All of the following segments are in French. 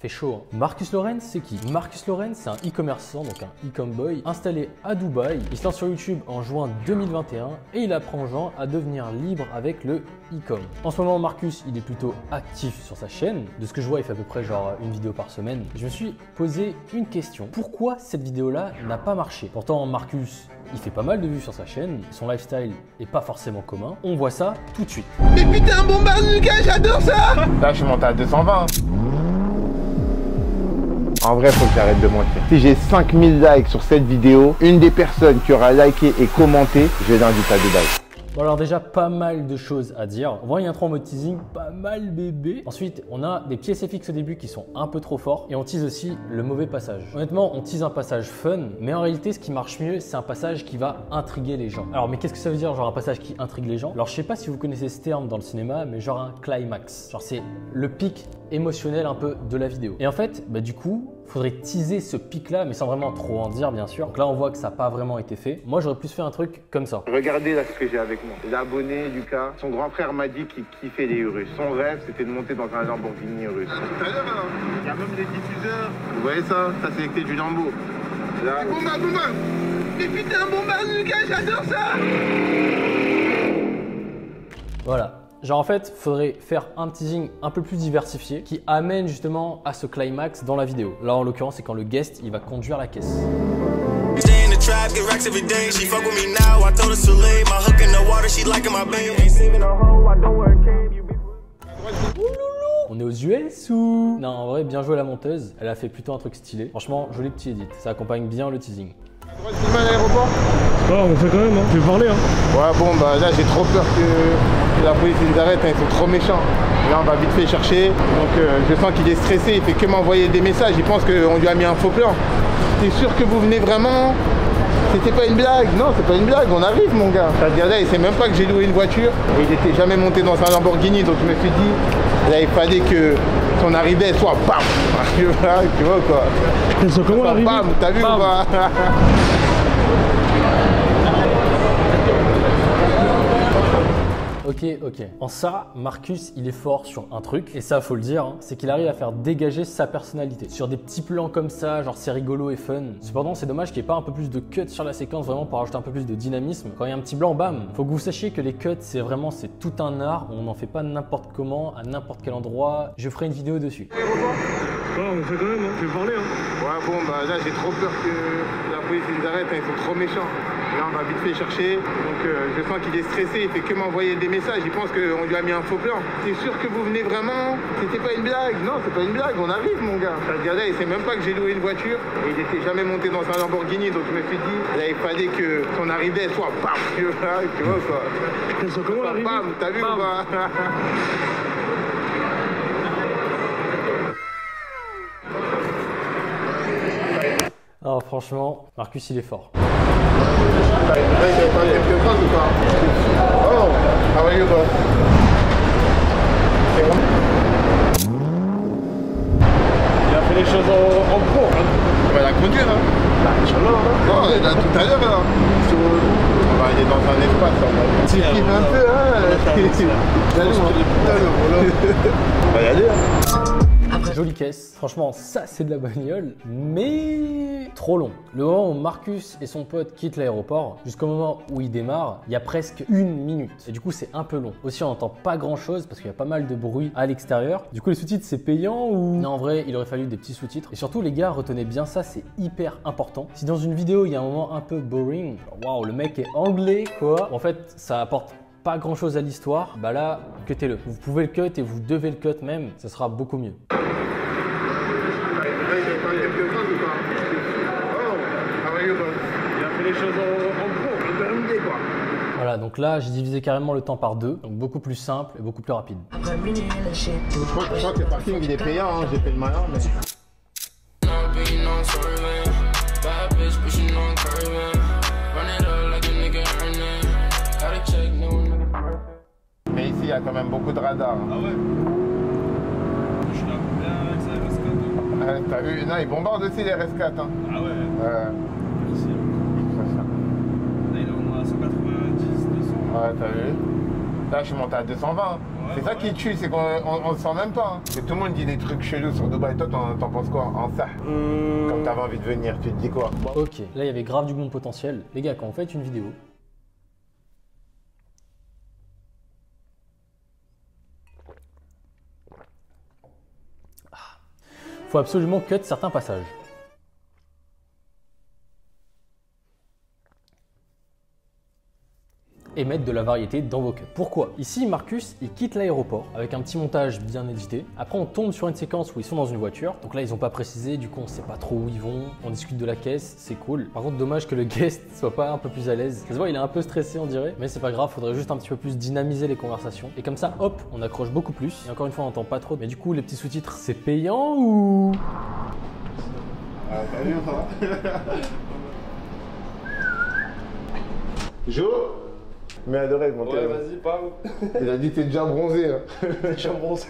fait chaud. Hein. Marcus Lawrence, c'est qui? Marcus Lawrence, c'est un e-commerçant, donc un e-com boy, installé à Dubaï. Il se lance sur YouTube en juin 2021 et il apprend aux gens à devenir libre avec le e-com. En ce moment, Marcus, il est plutôt actif sur sa chaîne. De ce que je vois, il fait à peu près genre une vidéo par semaine. Je me suis posé une question. Pourquoi cette vidéo-là n'a pas marché? Pourtant, Marcus, il fait pas mal de vues sur sa chaîne, son lifestyle est pas forcément commun. On voit ça tout de suite. Mais putain, bombarde Lucas, j'adore ça! Là, je suis monté à 220. En vrai, faut que j'arrête de mentir. Si j'ai 5000 likes sur cette vidéo, une des personnes qui aura liké et commenté, je l'invite à Dubaï. Bon alors déjà pas mal de choses à dire. On voit une intro en mode teasing, pas mal bébé. Ensuite on a des pièces FX au début qui sont un peu trop forts et on tease aussi le mauvais passage. Honnêtement on tease un passage fun mais en réalité ce qui marche mieux c'est un passage qui va intriguer les gens. Alors mais qu'est-ce que ça veut dire genre un passage qui intrigue les gens? Alors je sais pas si vous connaissez ce terme dans le cinéma mais genre un climax. Genre c'est le pic émotionnel un peu de la vidéo. Et en fait bah du coup faudrait teaser ce pic là mais sans vraiment trop en dire bien sûr. Donc là on voit que ça n'a pas vraiment été fait. Moi j'aurais plus fait un truc comme ça. Regardez là ce que j'ai avec moi. L'abonné Lucas, son grand frère m'a dit qu'il kiffait les Urus. Son rêve c'était de monter dans un Lamborghini Urus. Tout à l'heure là, il y a même les diffuseurs. Vous voyez ça? Ça c'est avec du Lambo. Là. Bombarde! Mais putain, bombarde Lucas, j'adore ça! Voilà. Genre en fait, faudrait faire un teasing un peu plus diversifié qui amène justement à ce climax dans la vidéo. Là en l'occurrence, c'est quand le guest, il va conduire la caisse. On est aux US ou... Non, en vrai, bien joué la monteuse. Elle a fait plutôt un truc stylé. Franchement, joli petit edit. Ça accompagne bien le teasing. À l'aéroport? Ah, on fait quand même, hein. Je vais parler. Hein. Ouais, bon, bah là j'ai trop peur que la police nous arrête, hein. Ils sont trop méchants. Là, on va vite fait chercher. Donc, je sens qu'il est stressé. Il fait que m'envoyer des messages. Il pense qu'on lui a mis un faux plan. T'es sûr que vous venez vraiment? C'était pas une blague? Non, c'est pas une blague. On arrive, mon gars. C'est-à-dire là, il sait même pas que j'ai loué une voiture. Et il n'était jamais monté dans un Lamborghini. Donc, je me suis dit, là, il fallait que son arrivée soit bam. Tu vois quoi? Elles sont comment l'arrivée? Bam, t'as vu ou pas? Ok. En ça, Marcus, il est fort sur un truc, et ça, faut le dire, hein, c'est qu'il arrive à faire dégager sa personnalité. Sur des petits plans comme ça, genre c'est rigolo et fun. Cependant, c'est dommage qu'il n'y ait pas un peu plus de cuts sur la séquence, vraiment pour ajouter un peu plus de dynamisme. Quand il y a un petit blanc, bam. Faut que vous sachiez que les cuts, c'est tout un art. On n'en fait pas n'importe comment, à n'importe quel endroit. Je ferai une vidéo dessus. Ah, on fait quand même, hein. Je vais parler. Hein. Ouais, bon, bah là, j'ai trop peur que la police nous arrête. Hein. Ils sont trop méchants. Là, on va vite fait chercher. Donc, je sens qu'il est stressé. Il fait que m'envoyer des messages. Il pense qu'on lui a mis un faux plan. T'es sûr que vous venez vraiment? C'était pas une blague? Non, c'est pas une blague. On arrive, mon gars. C'est-à-dire là, il sait même pas que j'ai loué une voiture. Et il était jamais monté dans un Lamborghini. Donc, je me suis dit, là, il fallait que son arrivée soit bam. Tu vois quoi? Elles sont comment l'arrivée? Bam, t'as vu ou pas? Ah, franchement, Marcus, il est fort. Oh, how are you, boss? Il a fait les choses en pro. Hein. On va la conduire, hein? Bah, Inch'Allah. Non, là, tout à l'heure, là. On va aller dans un espace. Tu kiffes un peu, hein? On va y aller, hein? Jolie caisse. Franchement, ça, c'est de la bagnole, mais trop long. Le moment où Marcus et son pote quittent l'aéroport, jusqu'au moment où il démarre, il y a presque 1 minute. Et du coup, c'est un peu long. Aussi, on n'entend pas grand-chose parce qu'il y a pas mal de bruit à l'extérieur. Du coup, les sous-titres, c'est payant ou... Non, en vrai, il aurait fallu des petits sous-titres. Et surtout, les gars, retenez bien ça, c'est hyper important. Si dans une vidéo, il y a un moment un peu boring, waouh, le mec est anglais, quoi. En fait, ça apporte pas grand chose à l'histoire, bah là, cuttez-le. Vous pouvez le cut et vous devez le cut même, ça sera beaucoup mieux. Il a fait les choses en pro. Voilà, donc là, j'ai divisé carrément le temps par 2, donc beaucoup plus simple et beaucoup plus rapide. Je crois que le parking il est payant, hein. J'ai fait le malin, mais... Mais ici, il y a quand même beaucoup de radars. Ah ouais? Je suis là bien avec ça, RS4. T'as vu? Non, ils bombardent aussi les RS4. Hein. Ah ouais? Merci. Là, il est au moins à 190, 200. Ouais, t'as vu? Là, je suis monté à 220. Ouais. C'est ça qui tue, c'est qu'on le sent même pas. Hein. Et tout le monde dit des trucs chelous sur Dubaï. Toi, t'en penses quoi en ça? Comme t'avais envie de venir, tu te dis quoi? Ok, là il y avait grave du bon potentiel. Les gars, quand vous faites une vidéo, faut absolument cut certains passages. Et mettre de la variété dans vos cuts. Pourquoi? Ici, Marcus, il quitte l'aéroport avec un petit montage bien édité. Après, on tombe sur une séquence où ils sont dans une voiture. Donc là, ils n'ont pas précisé, du coup, on sait pas trop où ils vont. On discute de la caisse, c'est cool. Par contre, dommage que le guest soit pas un peu plus à l'aise. Ça se voit, il est un peu stressé, on dirait. Mais c'est pas grave, faudrait juste un petit peu plus dynamiser les conversations. Et comme ça, hop, on accroche beaucoup plus. Et encore une fois, on n'entend pas trop. Mais du coup, les petits sous-titres, c'est payant ou... Ah, salut, ça va? Jo? Mais adoré, mon Ouais, vas-y, parle. Il a dit t'es déjà bronzé. Hein. Déjà bronzé.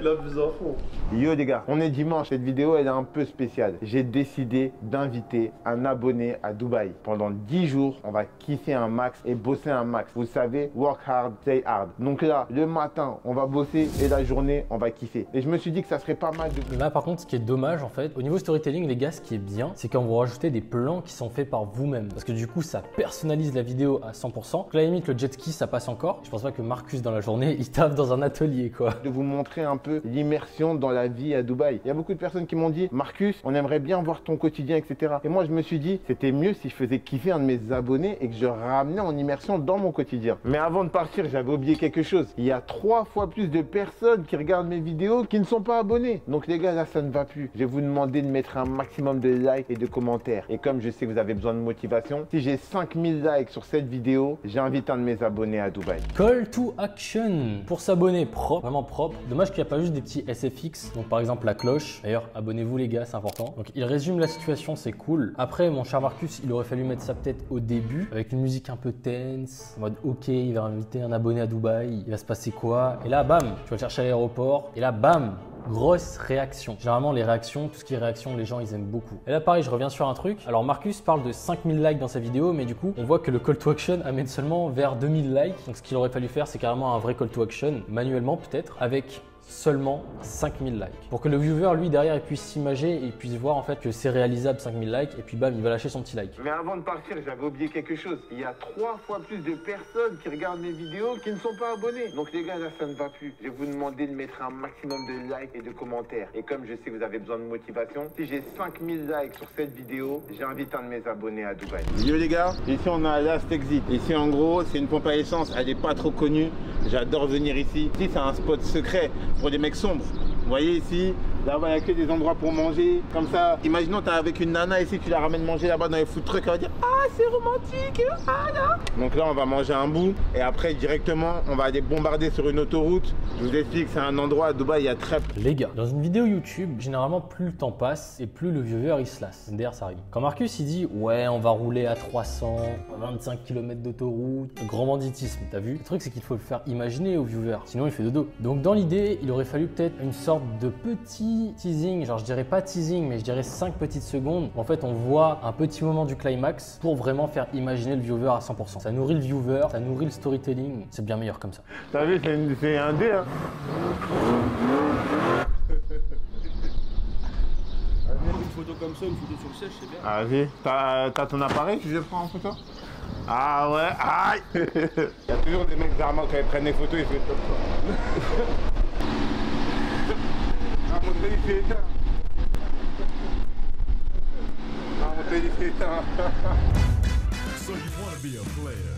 La plus en fond. Yo les gars, on est dimanche, cette vidéo elle est un peu spéciale. J'ai décidé d'inviter un abonné à Dubaï. Pendant 10 jours, on va kiffer un max et bosser un max. Vous savez, work hard, play hard. Donc là, le matin, on va bosser et la journée, on va kiffer. Et je me suis dit que ça serait pas mal de... Là par contre, ce qui est dommage en fait, au niveau storytelling les gars, ce qui est bien, c'est quand vous rajoutez des plans qui sont faits par vous-même. Parce que du coup, ça personnalise la vidéo à 100%. Donc là, à la limite, le jet ski, ça passe encore. Je pense pas que Marcus, dans la journée, il taffe dans un atelier quoi. De vous montrer un peu l'immersion dans la vie à Dubaï. Il y a beaucoup de personnes qui m'ont dit Marcus, on aimerait bien voir ton quotidien, etc. Et moi je me suis dit c'était mieux si je faisais kiffer un de mes abonnés et que je ramenais en immersion dans mon quotidien. Mais avant de partir, j'avais oublié quelque chose. Il y a 3 fois plus de personnes qui regardent mes vidéos qui ne sont pas abonnés. Donc les gars, là ça ne va plus. Je vais vous demander de mettre un maximum de likes et de commentaires. Et comme je sais que vous avez besoin de motivation, si j'ai 5000 likes sur cette vidéo, j'invite un de mes abonnés à Dubaï. Call to action pour s'abonner propre, vraiment propre. Dommage qu'il n'y a pas juste des petits SFX, donc par exemple la cloche. D'ailleurs, abonnez-vous les gars, c'est important. Donc il résume la situation, c'est cool. Après, mon cher Marcus, il aurait fallu mettre ça peut-être au début, avec une musique un peu tense, en mode ok, il va inviter un abonné à Dubaï, il va se passer quoi? Et là, bam, tu vas le chercher à l'aéroport, et là, bam, grosse réaction. Généralement, les réactions, tout ce qui est réaction, les gens, ils aiment beaucoup. Et là, pareil, je reviens sur un truc. Alors, Marcus parle de 5000 likes dans sa vidéo, mais du coup, on voit que le call to action amène seulement vers 2000 likes. Donc, ce qu'il aurait fallu faire, c'est carrément un vrai call to action, manuellement peut-être, avec seulement 5000 likes. Pour que le viewer, lui, derrière, il puisse s'imager et il puisse voir en fait que c'est réalisable 5000 likes et puis bam, il va lâcher son petit like. Mais avant de partir, j'avais oublié quelque chose. Il y a 3 fois plus de personnes qui regardent mes vidéos qui ne sont pas abonnés. Donc les gars, là, ça ne va plus. Je vais vous demander de mettre un maximum de likes et de commentaires. Et comme je sais que vous avez besoin de motivation, si j'ai 5000 likes sur cette vidéo, j'invite un de mes abonnés à Dubaï. Yo les gars, ici on a Last Exit. Ici en gros, c'est une pompe à essence. Elle n'est pas trop connue. J'adore venir ici. Ici, c'est un spot secret pour des mecs sombres. Vous voyez ici, là-bas, il n'y a que des endroits pour manger. Comme ça, imaginons, tu es avec une nana ici, tu la ramènes manger là-bas dans les food trucks, elle va dire ah, c'est romantique, ah là. Donc là, on va manger un bout et après, directement, on va aller bombarder sur une autoroute. Je vous explique, c'est un endroit à Dubaï, il y a très... Les gars, dans une vidéo YouTube, généralement, plus le temps passe et plus le viewer il se lasse. D'ailleurs, ça arrive. Quand Marcus il dit ouais, on va rouler à 300, 25 km d'autoroute, grand banditisme, t'as vu? Le truc, c'est qu'il faut le faire imaginer au viewer, sinon il fait dodo. Donc dans l'idée, il aurait fallu peut-être une sorte de petit teasing, genre je dirais pas teasing, mais je dirais 5 petites secondes. En fait, on voit un petit moment du climax pour vraiment faire imaginer le viewer à 100%. Ça nourrit le viewer, ça nourrit le storytelling, c'est bien meilleur comme ça. T'as vu, c'est un dé, hein. Une photo comme ça, une photo sur le siège, c'est bien. Ah, vas-y, t'as ton appareil, tu veux prendre en photo? Ah ouais, aïe. Il y a toujours des mecs d'Arma quand ils prennent des photos, ils font comme ça. Ah, mon téléphone est éteint. Ah, mon téléphone est éteint. So you wanna be a player,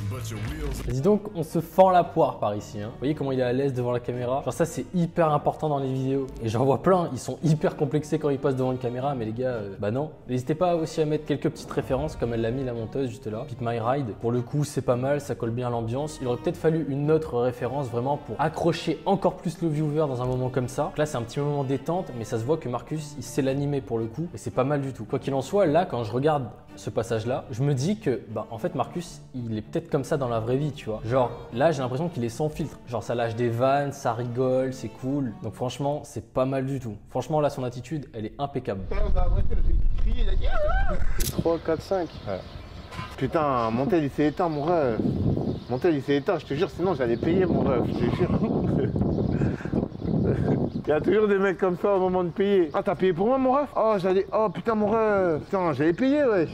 but your wheels. Dis donc, on se fend la poire par ici. Hein. Vous voyez comment il est à l'aise devant la caméra? Genre ça, c'est hyper important dans les vidéos. Et j'en vois plein, ils sont hyper complexés quand ils passent devant une caméra, mais les gars, bah non. N'hésitez pas aussi à mettre quelques petites références, comme elle l'a mis la monteuse juste là. Pick My Ride, pour le coup, c'est pas mal, ça colle bien à l'ambiance. Il aurait peut-être fallu une autre référence vraiment pour accrocher encore plus le viewer dans un moment comme ça. Donc là, c'est un petit moment détente, mais ça se voit que Marcus, il sait l'animer pour le coup, et c'est pas mal du tout. Quoi qu'il en soit, là, quand je regarde ce passage-là, je me dis que, bah, en fait, Marcus, il est peut-être comme ça dans la vraie vie, tu vois. Genre, là, j'ai l'impression qu'il est sans filtre. Genre, ça lâche des vannes, ça rigole, c'est cool. Donc, franchement, c'est pas mal du tout. Franchement, là, son attitude, elle est impeccable. 3, 4, 5. Ouais. Putain, mon tel, il s'est éteint, mon rêve. Mon tel il s'est éteint, je te jure, sinon j'allais payer mon ref, je te jure. Il y a toujours des mecs comme ça au moment de payer. Ah, t'as payé pour moi mon ref? Oh, j'allais. Oh putain, mon ref. Putain, j'allais payer, wesh.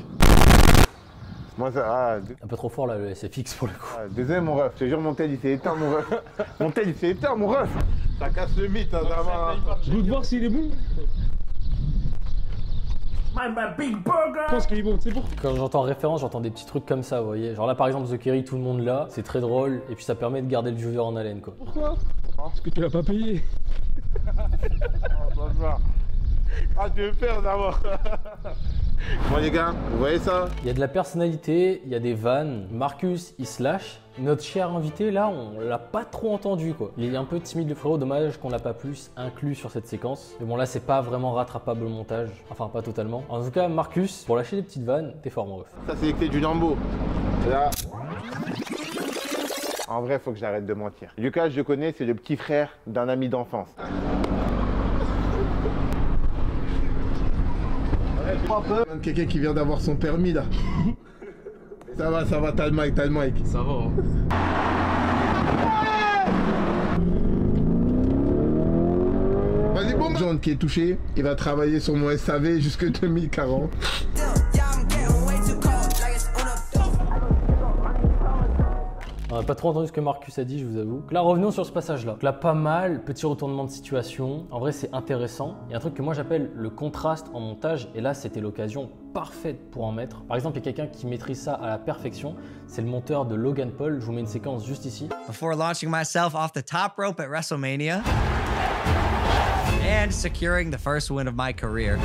Moi, ça. Ah, Un peu trop fort là, le SFX pour le coup. désolé, mon ref. Je te jure, mon tel il s'est éteint, mon ref. Mon tel il s'est éteint, mon ref. Ça casse le mythe, hein, Zama. Je veux voir s'il est bon. Je pense qu'il est bon, c'est bon. Quand j'entends référence, j'entends des petits trucs comme ça, vous voyez. Genre là par exemple, The Kerry, tout le monde là, c'est très drôle et puis ça permet de garder le viewer en haleine quoi. Pourquoi? Parce que tu l'as pas payé. Ah, tu veux faire d'abord. Bon, les gars, vous voyez ça? Il y a de la personnalité, il y a des vannes. Marcus, il se lâche. Notre cher invité, là, on l'a pas trop entendu, quoi. Il est un peu timide, le frérot. Dommage qu'on l'a pas plus inclus sur cette séquence. Mais bon, là, c'est pas vraiment rattrapable au montage. Enfin, pas totalement. En tout cas, Marcus, pour lâcher des petites vannes, t'es fort, mon ref. Ça, c'est les clés du Lambo. Là. En vrai, faut que j'arrête de mentir. Lucas, je le connais, c'est le petit frère d'un ami d'enfance. Quelqu'un qui vient d'avoir son permis là. Ça va, t'as le mic, t'as le mic. Ça va, hein. Vas-y, bon. John qui est touché, il va travailler sur mon SAV jusque 2040. On n'a pas trop entendu ce que Marcus a dit, je vous avoue. Donc là, revenons sur ce passage-là. Donc là, pas mal, petit retournement de situation. En vrai, c'est intéressant. Il y a un truc que moi j'appelle le contraste en montage. Et là, c'était l'occasion parfaite pour en mettre. Par exemple, il y a quelqu'un qui maîtrise ça à la perfection. C'est le monteur de Logan Paul. Je vous mets une séquence juste ici. Before launching myself off the top rope at WrestleMania and securing the first win of my career.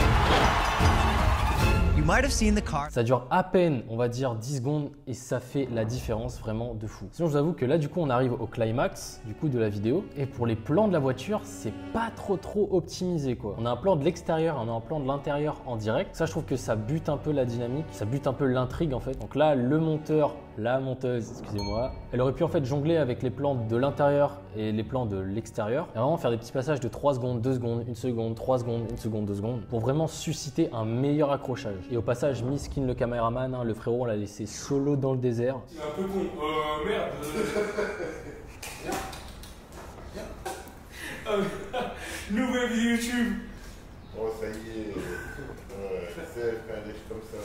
You might have seen the car. Ça dure à peine, on va dire 10 secondes et ça fait la différence vraiment de fou. Sinon, je vous avoue que là, du coup, on arrive au climax du coup de la vidéo. Et pour les plans de la voiture, c'est pas trop optimisé quoi. On a un plan de l'extérieur, on a un plan de l'intérieur en direct. Ça, je trouve que ça bute un peu la dynamique, ça bute un peu l'intrigue en fait. Donc là, le monteur, la monteuse, excusez-moi, elle aurait pu en fait jongler avec les plans de l'intérieur et les plans de l'extérieur. Et vraiment faire des petits passages de 3 secondes, 2 secondes, 1 seconde, 3 secondes, 1 seconde, 2 secondes pour vraiment susciter un meilleur accrochage. Et au passage, miskin le caméraman, hein, le frérot, on l'a laissé solo dans le désert. C'est un peu con. Merde. Nouvelle vidéo YouTube. Oh, ça y est. C'est faire des choses comme ça.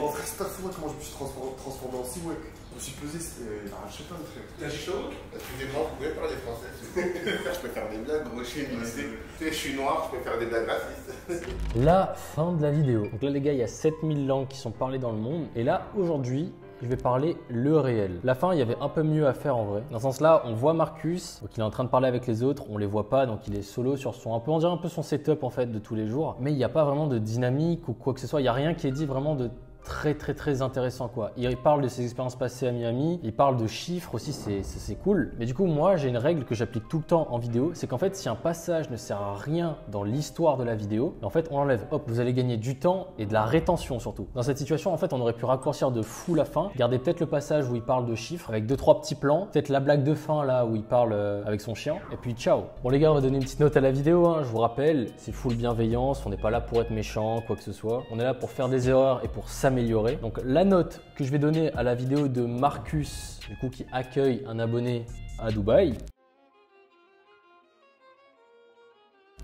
En vrai, c'est pas fou, moi, comment je me suis transformé en Seawalk. Je me suis pesé, c'était. Je sais pas, le frère. T'as chaud? Excusez-moi, vous pouvez parler français. Je peux faire des blagues, gros, je suis noir, je peux faire des blagues racistes. La fin de la vidéo. Donc là les gars, il y a 7000 langues qui sont parlées dans le monde. Et là, aujourd'hui, je vais parler le réel. La fin, il y avait un peu mieux à faire en vrai. Dans ce sens-là, on voit Marcus, donc il est en train de parler avec les autres, on les voit pas, donc il est solo sur son, on dirait un peu son setup en fait de tous les jours. Mais il n'y a pas vraiment de dynamique ou quoi que ce soit, il n'y a rien qui est dit vraiment de très intéressant quoi. Il parle de ses expériences passées à Miami, il parle de chiffres aussi, c'est cool. Mais du coup moi j'ai une règle que j'applique tout le temps en vidéo, c'est qu'en fait si un passage ne sert à rien dans l'histoire de la vidéo, en fait on l'enlève. Hop, vous allez gagner du temps et de la rétention surtout. Dans cette situation en fait on aurait pu raccourcir de fou la fin, garder peut-être le passage où il parle de chiffres avec 2-3 petits plans, peut-être la blague de fin là où il parle avec son chien et puis ciao. Bon les gars, on va donner une petite note à la vidéo, hein. Je vous rappelle, c'est full bienveillance, on n'est pas là pour être méchant, quoi que ce soit. On est là pour faire des erreurs et pour s'améliorer. Donc la note que je vais donner à la vidéo de Marcus, du coup qui accueille un abonné à Dubaï.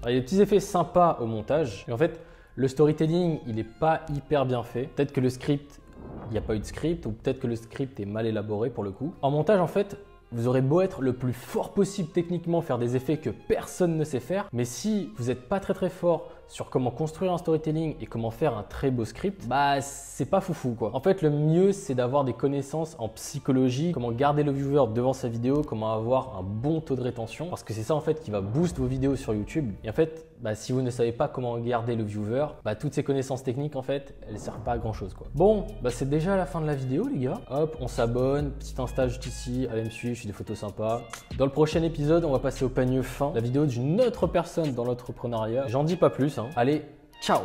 Alors, il y a des petits effets sympas au montage. Et en fait, le storytelling, il n'est pas hyper bien fait. Peut-être que le script, il n'y a pas eu de script, ou peut-être que le script est mal élaboré pour le coup. En montage, en fait, vous aurez beau être le plus fort possible techniquement, faire des effets que personne ne sait faire, mais si vous n'êtes pas très fort sur comment construire un storytelling et comment faire un très beau script, bah c'est pas foufou quoi. En fait, le mieux c'est d'avoir des connaissances en psychologie, comment garder le viewer devant sa vidéo, comment avoir un bon taux de rétention, parce que c'est ça en fait qui va booster vos vidéos sur YouTube. Et en fait, bah, si vous ne savez pas comment garder le viewer, bah, toutes ces connaissances techniques en fait, elles servent pas à grand chose quoi. Bon, bah, c'est déjà la fin de la vidéo les gars. Hop, on s'abonne, petit Insta juste ici, allez me suivre, je fais des photos sympas. Dans le prochain épisode, on va passer au panier fin, la vidéo d'une autre personne dans l'entrepreneuriat. J'en dis pas plus, hein. Allez, ciao!